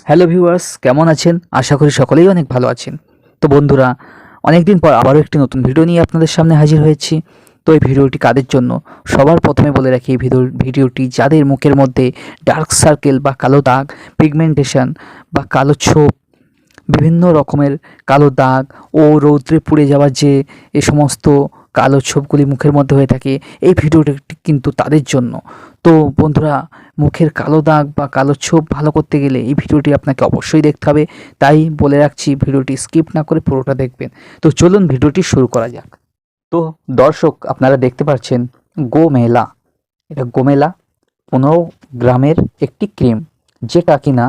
Hello viewers, কেমন আছেন? আশা করি সকলেই অনেক ভালো আছেন। তো বন্ধুরা, অনেকদিন পর আবারও একটি নতুন ভিডিও নিয়ে আপনাদের সামনে হাজির হয়েছি। তো এই ভিডিওটি কাদের জন্য? সবার প্রথমে বলে রাখি, এই ভিডিওটি যাদের মুখের মধ্যে ডার্ক সার্কেল বা কালো দাগ, পিগমেন্টেশন বা কালো ছোপ, বিভিন্ন রকমের কালো দাগ ও রৌদ্রে পুড়ে যাওয়ার যে এ সমস্ত কালো ছোপগুলি মুখের মধ্যে হয়ে থাকে, এই ভিডিওটি কিন্তু তাদের জন্য। তো বন্ধুরা, মুখের কালো দাগ বা কালো ছোপ ভালো করতে গেলে এই ভিডিওটি আপনাকে অবশ্যই দেখতে হবে। তাই বলে রাখছি, ভিডিওটি স্কিপ না করে পুরোটা দেখবেন। তো চলুন ভিডিওটি শুরু করা যাক। তো দর্শক, আপনারা দেখতে পাচ্ছেন গোমেলা। এটা গোমেলা 15 গ্রামের একটি ক্রিম, যেটা কিনা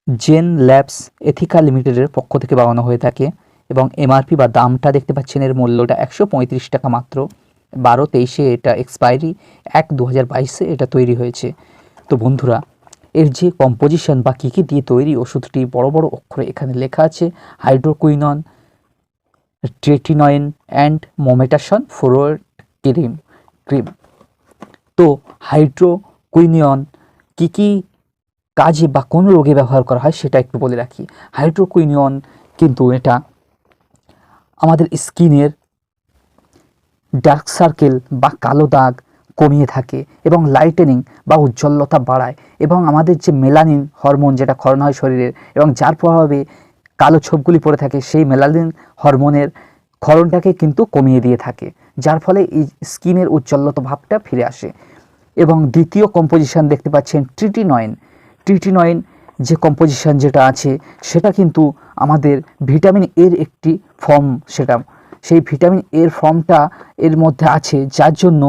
জেন ল্যাবস এথিকা লিমিটেডের পক্ষ থেকে বানানো হয়ে থাকে এবং এমআরপি বা দামটা দেখতে পাচ্ছেন, এর মূল্যটা 135 টাকা মাত্র। 12/23 এটা এক্সপায়ারি, 1/2022 এটা তৈরি হয়েছে। তো বন্ধুরা, এর যে কম্পোজিশন বা কী কী দিয়ে তৈরি ওষুধটি বড় বড় অক্ষরে এখানে লেখা আছে: hydroquinone, tretinoin and mometasone furoate cream. তো হাইড্রোকুইনিয়ন কী কী কাজে বা কোন রোগে ব্যবহার করা হয় সেটা একটু বলে রাখি। হাইড্রোকুইনিয়ন কিন্তু এটা আমাদের স্কিনের ডার্ক সার্কেল বা কালো দাগ কমিয়ে থাকে এবং লাইটেনিং বা উজ্জ্বলতা বাড়ায়, এবং আমাদের যে মেলানিন হরমোন যেটা ক্ষরণ হয় শরীরের এবং যার প্রভাবে কালো ছোপগুলি পড়ে থাকে, সেই মেলানিন হরমোনের ক্ষরণটাকে কিন্তু কমিয়ে দিয়ে থাকে, যার ফলে এই স্কিনের উজ্জ্বলতা ভাবটা ফিরে আসে। এবং দ্বিতীয় কম্পোজিশন দেখতে পাচ্ছেন ট্রিটিনয়েন যে কম্পোজিশন যেটা আছে, সেটা কিন্তু আমাদের ভিটামিন এর একটি ফর্ম। সেই ভিটামিন এর ফর্মটা এর মধ্যে আছে, যার জন্য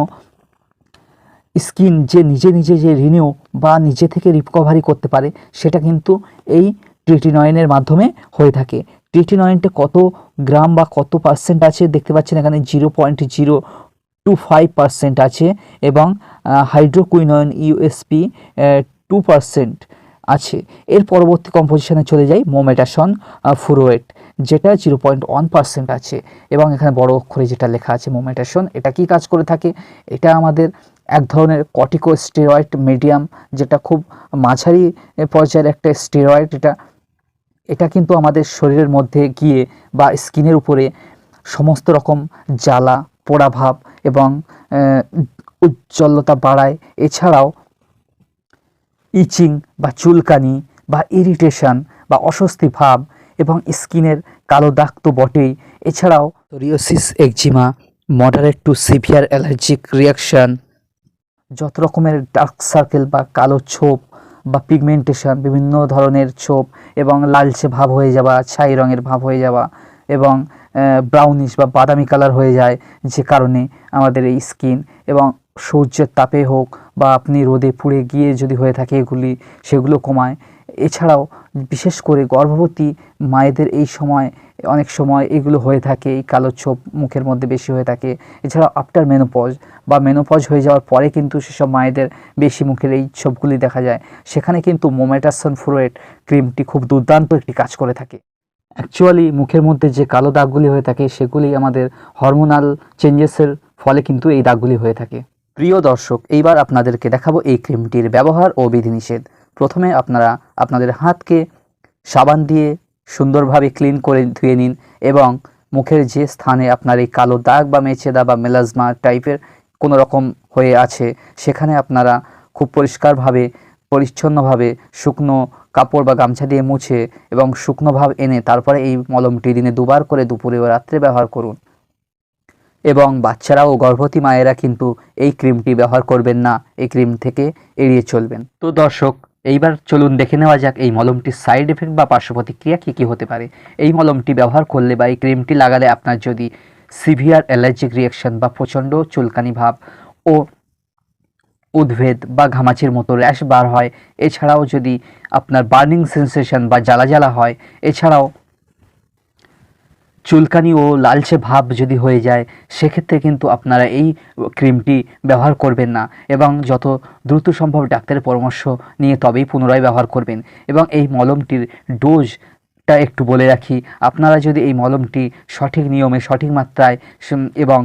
স্কিন যে নিজে নিজে যে রিনিউ বা নিজে থেকে রিকভারি করতে পারে, সেটা কিন্তু এই ট্রিটিনয়েনের মাধ্যমে হয়ে থাকে। ট্রিটিনয়েনটা কত গ্রাম বা কত পার্সেন্ট আছে দেখতে পাচ্ছেন এখানে, 0.025% আছে, এবং হাইড্রোকুইনয়েন ইউএসপি 2% আছে। এর পরবর্তী কম্পোজিশনে চলে যাই মোমেটাসন ফুরোয়েট, যেটা 0.1% আছে, এবং এখানে বড় অক্ষরে যেটা লেখা আছে মোমেটাসন। এটা কি কাজ করে থাকে? এটা আমাদের এক ধরনের কর্টিকোস্টেরয়েড মিডিয়াম, যেটা খুব মাঝারি পর্যায়ের একটা স্টেরয়েড। এটা কিন্তু আমাদের শরীরের মধ্যে গিয়ে বা স্কিনের উপরে সমস্ত রকম জ্বালা পোড়া ভাব এবং উজ্জ্বলতা বাড়ায়। এছাড়াও ইচিং বা চুলকানি বা ইরিটেশন বা অস্বস্তি ভাব এবং স্কিনের কালো দাগ তো বটেই, এছাড়াও psoriasis, eczema, moderate two severe allergic reaction, যত রকমের ডার্ক সার্কেল বা কালো ছোপ বা পিগমেন্টেশন, বিভিন্ন ধরনের ছোপ এবং লালচে ভাব হয়ে যাওয়া, ছাই রঙের ভাব হয়ে যাওয়া এবং ব্রাউনিশ বা বাদামি কালার হয়ে যায়, যে কারণে আমাদের এই স্কিন এবং সূর্যের তাপে হোক বা আপনি রোদে পুড়ে গিয়ে যদি হয়ে থাকে সেগুলো কমায়। এছাড়াও বিশেষ করে গর্ভবতী মায়েদের এই সময় অনেক সময় এগুলো হয়ে থাকে, এই কালো ছোপ মুখের মধ্যে বেশি হয়ে থাকে। এছাড়াও আফটার মেনোপজ বা মেনোপজ হয়ে যাওয়ার পরে কিন্তু সেসব মায়েদের বেশি মুখের এই ছোপগুলি দেখা যায়, সেখানে কিন্তু মোমেটাসন ফুরোয়েট ক্রিমটি খুব দুর্দান্ত একটি কাজ করে থাকে। অ্যাকচুয়ালি মুখের মধ্যে যে কালো দাগগুলি হয়ে থাকে, সেগুলি আমাদের হরমোনাল চেঞ্জেসের ফলে কিন্তু এই দাগগুলি হয়ে থাকে। প্রিয় দর্শক, এইবার আপনাদেরকে দেখাবো এই ক্রিমটির ব্যবহার ও বিধিনিষেধ। প্রথমে আপনারা আপনাদের হাতকে সাবান দিয়ে সুন্দরভাবে ক্লিন করে ধুয়ে নিন, এবং মুখের যে স্থানে আপনার এই কালো দাগ বা মেচেদা বা মেলাজমা টাইপের কোনো রকম হয়ে আছে, সেখানে আপনারা খুব পরিষ্কারভাবে পরিচ্ছন্নভাবে শুকনো কাপড় বা গামছা দিয়ে মুছে এবং শুকনো ভাব এনে তারপরে এই মলমটি দিনে 2বার করে দুপুরে ও রাত্রে ব্যবহার করুন। এবং বাচ্চারা ও গর্ভবতী মায়েরা কিন্তু এই ক্রিমটি ব্যবহার করবেন না, এই ক্রিম থেকে এড়িয়ে চলবেন। তো দর্শক, এইবার চলুন দেখে নেওয়া যাক এই মলমটির সাইড এফেক্ট বা পার্শ্ব প্রতিক্রিয়া কী কী হতে পারে। এই মলমটি ব্যবহার করলে বা এই ক্রিমটি লাগালে আপনার যদি সিভিয়ার অ্যালার্জিক রিয়াকশান বা প্রচণ্ড চুলকানি ভাব ও উদ্ভেদ বা ঘামাচির মতো র্যাশ বার হয়, এছাড়াও যদি আপনার বার্নিং সেন্সেশন বা জ্বালা জ্বালা হয়, এছাড়াও চুলকানি ও লালচে ভাব যদি হয়ে যায়, সেক্ষেত্রে কিন্তু আপনারা এই ক্রিমটি ব্যবহার করবেন না, এবং যত দ্রুত সম্ভব ডাক্তারের পরামর্শ নিয়ে তবেই পুনরায় ব্যবহার করবেন। এবং এই মলমটির ডোজ টা একটু বলে রাখি, আপনারা যদি এই মলমটি সঠিক নিয়মে, সঠিক মাত্রায় এবং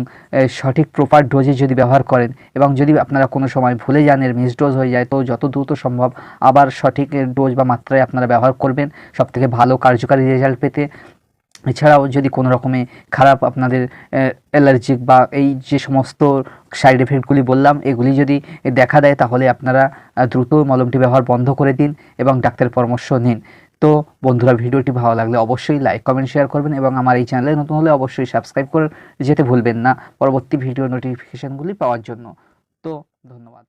সঠিক প্রপার ডোজে যদি ব্যবহার করেন, এবং যদি আপনারা কোনো সময় ভুলে যান, এর মিস ডোজ হয়ে যায়, তো যত দ্রুত সম্ভব আবার সঠিক ডোজ বা মাত্রায় আপনারা ব্যবহার করবেন সবথেকে ভালো কার্যকারী রেজাল্ট পেতে। এছাড়াও যদি কোনো রকমে খারাপ আপনাদের অ্যালার্জিক বা এই যে সমস্ত সাইড এফেক্টগুলি বললাম, এগুলি যদি দেখা দেয়, তাহলে আপনারা দ্রুত মলমটি ব্যবহার বন্ধ করে দিন এবং ডাক্তারের পরামর্শ নিন। তো বন্ধুরা, ভিডিওটি ভালো লাগলে অবশ্যই লাইক, কমেন্ট, শেয়ার করবেন এবং আমার এই চ্যানেলে নতুন হলে অবশ্যই সাবস্ক্রাইব করে যেতে ভুলবেন না পরবর্তী ভিডিও নোটিফিকেশানগুলি পাওয়ার জন্য। তো ধন্যবাদ।